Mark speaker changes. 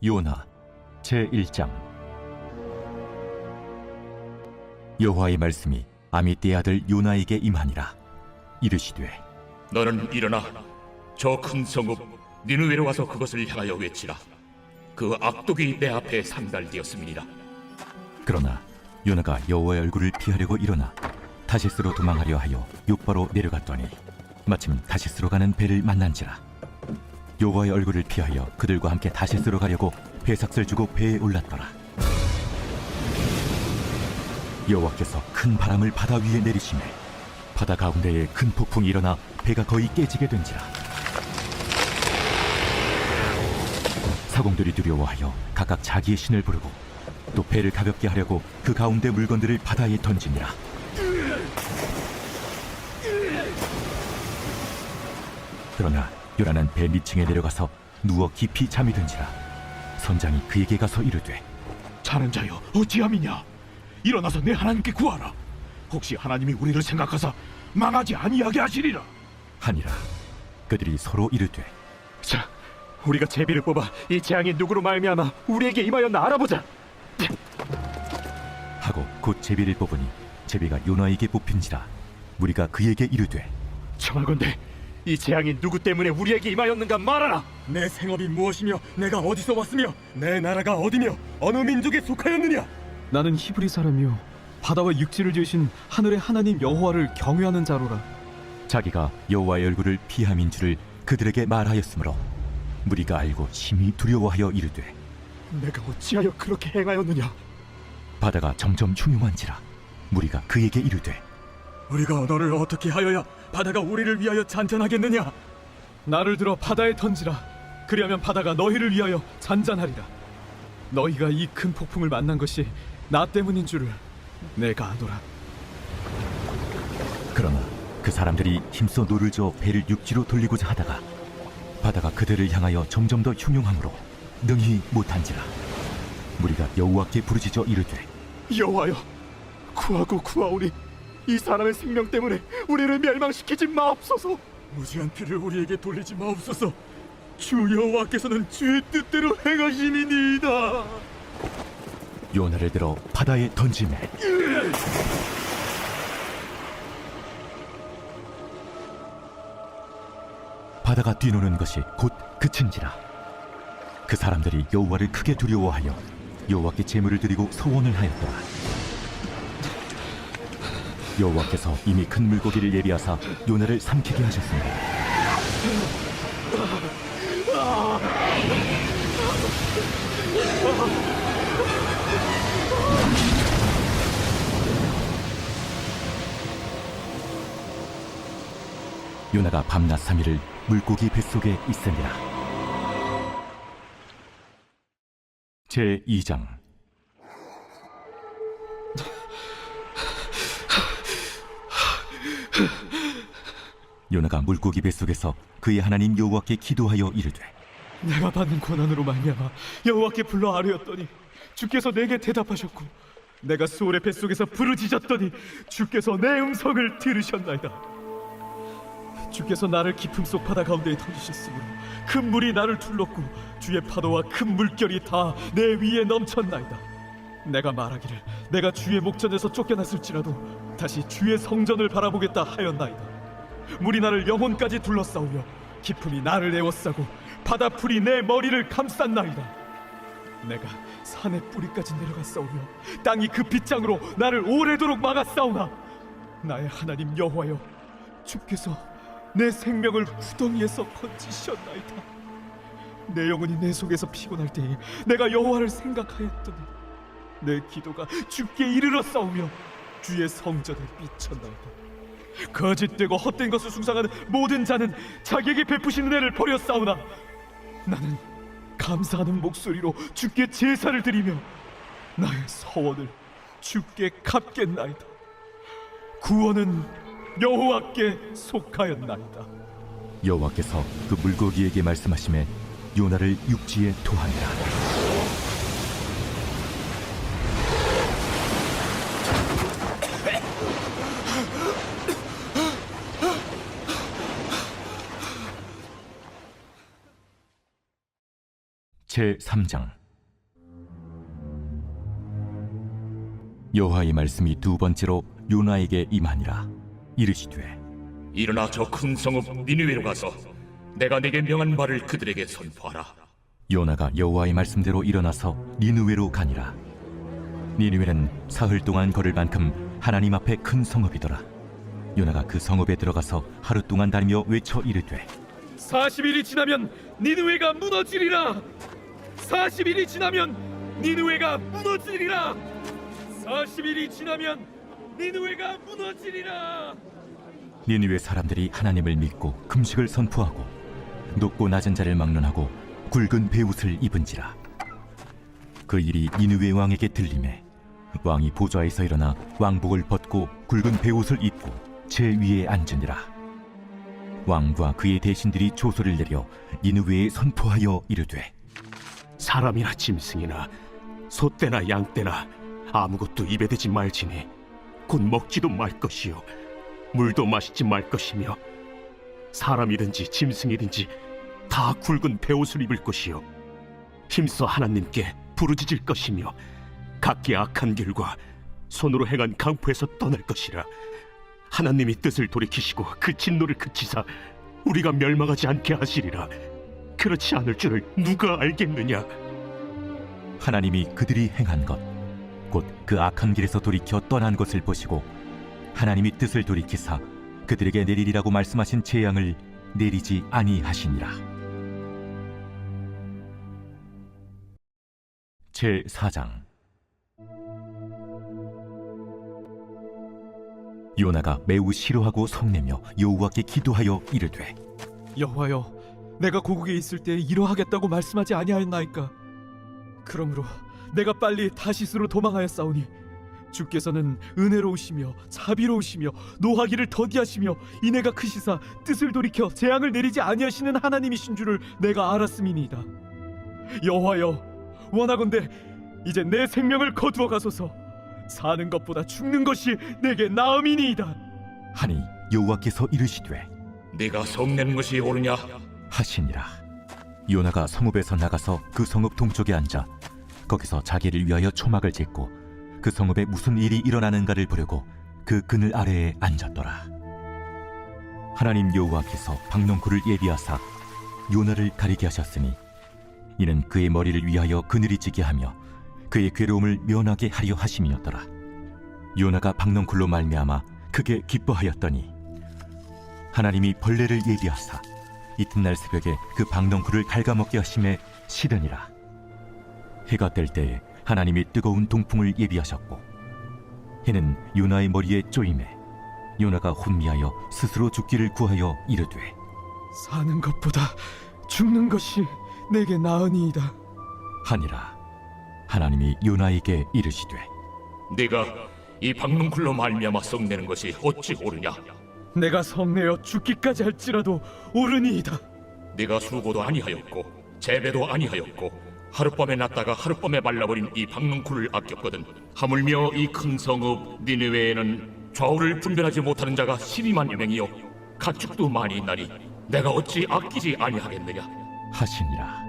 Speaker 1: 요나 제1장. 여호와의 말씀이 아미떼의 아들 요나에게 임하니라. 이르시되
Speaker 2: 너는 일어나 저 큰 성읍 니느웨로 와서 그것을 향하여 외치라. 그 악독이 내 앞에 상달되었음이니라.
Speaker 1: 그러나 요나가 여호와의 얼굴을 피하려고 일어나 다시스로 도망하려 하여 욥바로 내려갔더니 마침 다시스로 가는 배를 만난지라. 여호와의 얼굴을 피하여 그들과 함께 다시스로 가려고 배삭을 주고 배에 올랐더라. 여호와께서 큰 바람을 바다 위에 내리시매 바다 가운데에 큰 폭풍이 일어나 배가 거의 깨지게 된지라. 사공들이 두려워하여 각각 자기의 신을 부르고 또 배를 가볍게 하려고 그 가운데 물건들을 바다에 던지니라. 그러나 요나는 배 밑층에 내려가서 누워 깊이 잠이 든지라. 선장이 그에게 가서 이르되
Speaker 2: 자는 자여 어찌함이냐. 일어나서 내 하나님께 구하라. 혹시 하나님이 우리를 생각하사 망하지 아니하게 하시리라
Speaker 1: 하니라. 그들이 서로 이르되
Speaker 2: 자, 우리가 제비를 뽑아 이 재앙이 누구로 말미암아 우리에게 임하였나 알아보자
Speaker 1: 하고 곧 제비를 뽑으니 제비가 요나에게 뽑힌지라. 무리가 그에게 이르되
Speaker 2: 청하건대 이 재앙이 누구 때문에 우리에게 임하였는가 말하라.
Speaker 3: 내 생업이 무엇이며 내가 어디서 왔으며 내 나라가 어디며 어느 민족에 속하였느냐.
Speaker 4: 나는 히브리 사람이요 바다와 육지를 지으신 하늘의 하나님 여호와를 경외하는 자로라.
Speaker 1: 자기가 여호와의 얼굴을 피함인 줄을 그들에게 말하였으므로 무리가 알고 심히 두려워하여 이르되
Speaker 2: 내가 어찌하여 그렇게 행하였느냐.
Speaker 1: 바다가 점점 흉흉한지라. 무리가 그에게 이르되
Speaker 3: 우리가 너를 어떻게 하여야 바다가 우리를 위하여 잔잔하겠느냐.
Speaker 4: 나를 들어 바다에 던지라. 그리하면 바다가 너희를 위하여 잔잔하리라. 너희가 이 큰 폭풍을 만난 것이 나 때문인 줄을 내가 아노라.
Speaker 1: 그러나 그 사람들이 힘써 노를 저어 배를 육지로 돌리고자 하다가 바다가 그들을 향하여 점점 더 흉흉함으로 능히 못한지라. 무리가 여호와께 부르짖어 이르되
Speaker 2: 여호와여 구하고 구하오니 이 사람의 생명 때문에 우리를 멸망시키지 마옵소서.
Speaker 3: 무지한 피를 우리에게 돌리지 마옵소서. 주 여호와께서는 주의 뜻대로 행하심이니이다.
Speaker 1: 요나를 들어 바다에 던지매 바다가 뛰노는 것이 곧 그친지라. 그 사람들이 여호와를 크게 두려워하여 여호와께 제물을 드리고 서원을 하였더라. 여호와께서 이미 큰 물고기를 예비하사 요나를 삼키게 하셨습니다. 요나가 밤낮 3일을 물고기 뱃속에 있으니라. 제2장. 요나가 물고기 뱃속에서 그의 하나님 여호와께 기도하여 이르되
Speaker 4: 내가 받는 고난으로 말미암아 여호와께 불러 아뢰었더니 주께서 내게 대답하셨고 내가 수월의 뱃속에서 부르짖었더니 주께서 내 음성을 들으셨나이다. 주께서 나를 깊음 속 바다 가운데에 던지셨으므로 큰 물이 나를 둘렀고 주의 파도와 큰 물결이 다 내 위에 넘쳤나이다. 내가 말하기를 내가 주의 목전에서 쫓겨났을지라도 다시 주의 성전을 바라보겠다 하였나이다. 물이 나를 영혼까지 둘러싸우며 깊음이 나를 에워싸고 바다 풀이 내 머리를 감쌌나이다. 내가 산의 뿌리까지 내려갔사오며 땅이 그 빗장으로 나를 오래도록 막았사오나 나의 하나님 여호와여 주께서 내 생명을 구덩이에서 건지셨나이다. 내 영혼이 내 속에서 피곤할 때에 내가 여호와를 생각하였더니 내 기도가 주께 이르러 싸우며 주의 성전에 미쳤나이다. 거짓되고 헛된 것을 숭상하는 모든 자는 자기에게 베푸시는 애를 버렸사오나 나는 감사하는 목소리로 주께 제사를 드리며 나의 서원을 주께 갚겠나이다. 구원은 여호와께 속하였나이다.
Speaker 1: 여호와께서 그 물고기에게 말씀하시매 요나를 육지에 토하니라. 제3장. 여호와의 말씀이 두 번째로 요나에게 임하니라. 이르시되
Speaker 2: 일어나 저 큰 성읍 니느웨로 가서 내가 내게 명한 말을 그들에게 선포하라.
Speaker 1: 요나가 여호와의 말씀대로 일어나서 니느웨로 가니라. 니느웨는 사흘 동안 걸을 만큼 하나님 앞에 큰 성읍이더라. 요나가 그 성읍에 들어가서 하루 동안 다니며 외쳐 이르되
Speaker 4: 40일이 지나면 니느웨가 무너지리라. 40일이 지나면 니느웨가 무너지리라. 40일이 지나면 니느웨가 무너지리라.
Speaker 1: 니느웨 사람들이 하나님을 믿고 금식을 선포하고 높고 낮은 자를 막론하고 굵은 베옷을 입은지라. 그 일이 니느웨 왕에게 들리매 왕이 보좌에서 일어나 왕복을 벗고 굵은 베옷을 입고 제 위에 앉으니라. 왕과 그의 대신들이 조소를 내려 니느웨에 선포하여 이르되
Speaker 5: 사람이나 짐승이나 소떼나 양떼나 아무것도 입에 대지 말지니 곧 먹지도 말 것이요 물도 마시지 말 것이며 사람이든지 짐승이든지 다 굵은 베옷을 입을 것이요 힘써 하나님께 부르짖을 것이며 각기 악한 길과 손으로 행한 강포에서 떠날 것이라. 하나님이 뜻을 돌이키시고 그 진노를 그치사 우리가 멸망하지 않게 하시리라. 그렇지 않을 줄을 누가 알겠느냐.
Speaker 1: 하나님이 그들이 행한 것 곧 그 악한 길에서 돌이켜 떠난 것을 보시고 하나님이 뜻을 돌이키사 그들에게 내리리라고 말씀하신 재앙을 내리지 아니하시니라. 제4장. 요나가 매우 싫어하고 성내며 여호와께 기도하여 이르되
Speaker 4: 여호와여, 내가 고국에 있을 때 이러하겠다고 말씀하지 아니하였나이까? 그러므로 내가 빨리 다시스로 도망하였사오니 주께서는 은혜로우시며 자비로우시며 노하기를 더디하시며 인애가 크시사 뜻을 돌이켜 재앙을 내리지 아니하시는 하나님이신 줄을 내가 알았음이니이다. 여호와여, 원하건대 이제 내 생명을 거두어 가소서. 사는 것보다 죽는 것이 내게 나음이니이다.
Speaker 1: 하니 여호와께서 이르시되
Speaker 2: 네가 성내는 것이 옳으냐?
Speaker 1: 하시니라. 요나가 성읍에서 나가서 그 성읍 동쪽에 앉아 거기서 자기를 위하여 초막을 짓고 그 성읍에 무슨 일이 일어나는가를 보려고 그 그늘 아래에 앉았더라. 하나님 여호와께서 박농쿨을 예비하사 요나를 가리게 하셨으니 이는 그의 머리를 위하여 그늘이 지게 하며 그의 괴로움을 면하게 하려 하심이었더라. 요나가 박농쿨로 말미암아 크게 기뻐하였더니 하나님이 벌레를 예비하사 이튿날 새벽에 그 박농쿨을 갉아먹게 하심에 시드니라. 해가 뜰 때에 하나님이 뜨거운 동풍을 예비하셨고 해는 요나의 머리에 쪼임에 요나가 혼미하여 스스로 죽기를 구하여 이르되
Speaker 4: 사는 것보다 죽는 것이 내게 나으니이다.
Speaker 1: 하니라. 하나님이 요나에게 이르시되
Speaker 2: 네가 이 박농쿨로 말미암아 성내는 것이 어찌 옳으냐?
Speaker 4: 내가 성내어 죽기까지 할지라도 옳으니이다.
Speaker 2: 네가 수고도 아니하였고 재배도 아니하였고 하룻밤에 났다가 하룻밤에 말라버린 이 박농쿨을 아꼈거든. 하물며 이 큰 성읍 니느웨에는 좌우를 분별하지 못하는 자가 12만여 명이요 가축도 많이 있나니 내가 어찌 아끼지 아니하겠느냐?
Speaker 1: 하시니라.